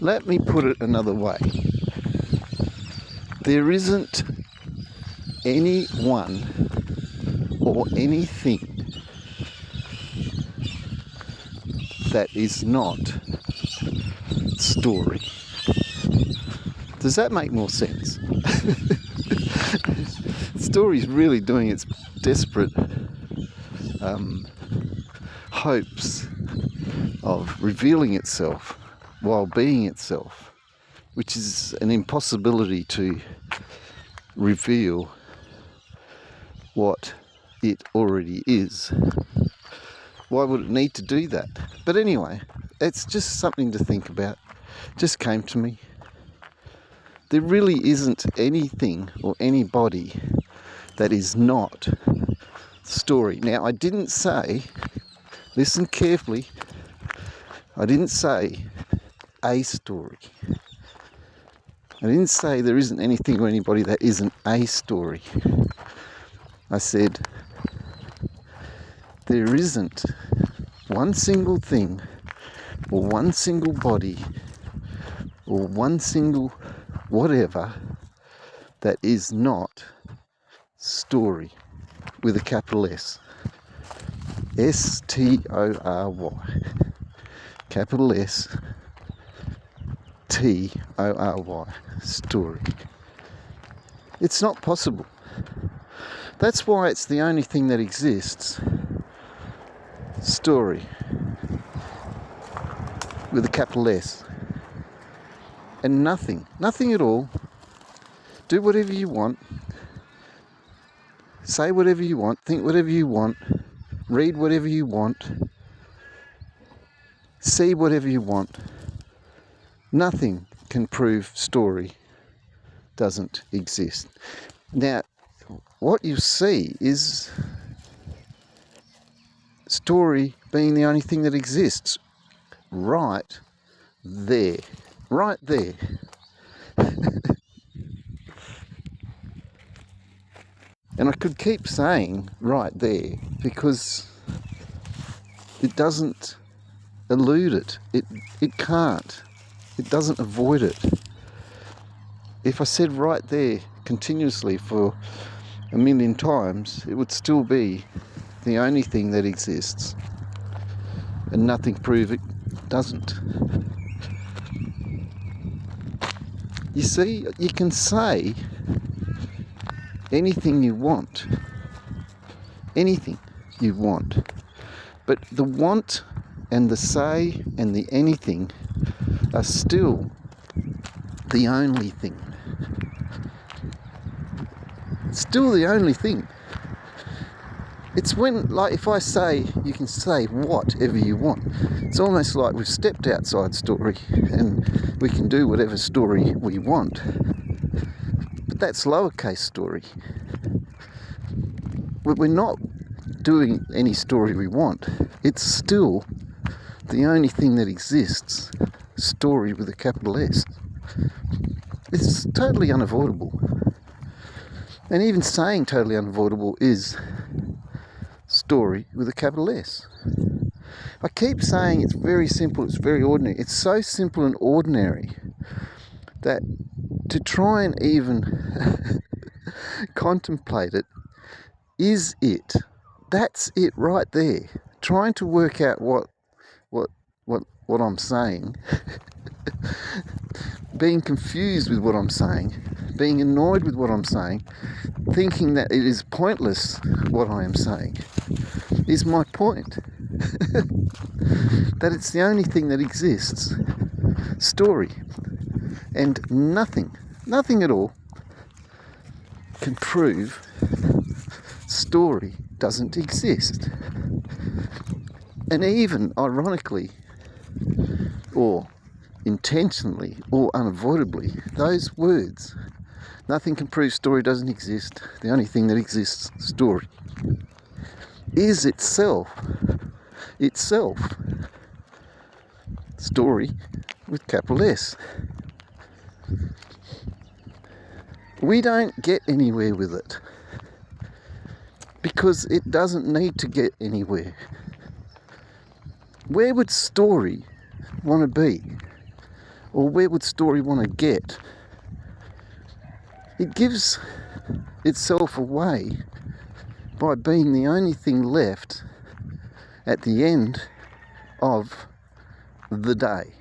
Let me put it another way. There isn't anyone or anything that is not story. Does that make more sense? Story's really doing its desperate hopes of revealing itself while being itself, which is an impossibility to reveal what it already is. Why would it need to do that? But anyway, it's just something to think about. Just came to me. There really isn't anything or anybody that is not story. Now, I didn't say, listen carefully, I didn't say a story. I didn't say there isn't anything or anybody that isn't a story. I said there isn't one single thing or one single body or one single whatever that is not story with a capital S. S-T-O-R-Y. Capital S T-O-R-Y. Story. It's not possible. That's why it's the only thing that exists. Story. With a capital S. And nothing at all. Do whatever you want. Say whatever you want. Think whatever you want. Read whatever you want. See whatever you want. Nothing can prove story doesn't exist. Now, what you see is story being the only thing that exists. Right there. Right there. And I could keep saying right there because it doesn't elude it. It can't. It doesn't avoid it. If I said right there continuously for a million times, it would still be the only thing that exists. And nothing prove it doesn't. You see, you can say anything you want. Anything you want. But the want and the say and the anything are still the only thing. Still the only thing. It's when, like, if I say, you can say whatever you want. It's almost like we've stepped outside story and we can do whatever story we want. But that's lowercase story. We're not doing any story we want. It's still the only thing that exists. Story with a capital S. It's totally unavoidable. And even saying totally unavoidable is story with a capital S. I keep saying it's very simple, it's very ordinary. It's so simple and ordinary that to try and even contemplate it is it. That's it right there. Trying to work out what I'm saying, being confused with what I'm saying, being annoyed with what I'm saying, thinking that it is pointless what I am saying, is my point. That it's the only thing that exists. Story. And nothing at all can prove story doesn't exist. And even ironically, or intentionally, or unavoidably, those words, nothing can prove story doesn't exist, the only thing that exists, story, is itself story with capital S. We don't get anywhere with it because it doesn't need to get anywhere. Where would story want to be? or where would story want to get? It gives itself away by being the only thing left at the end of the day.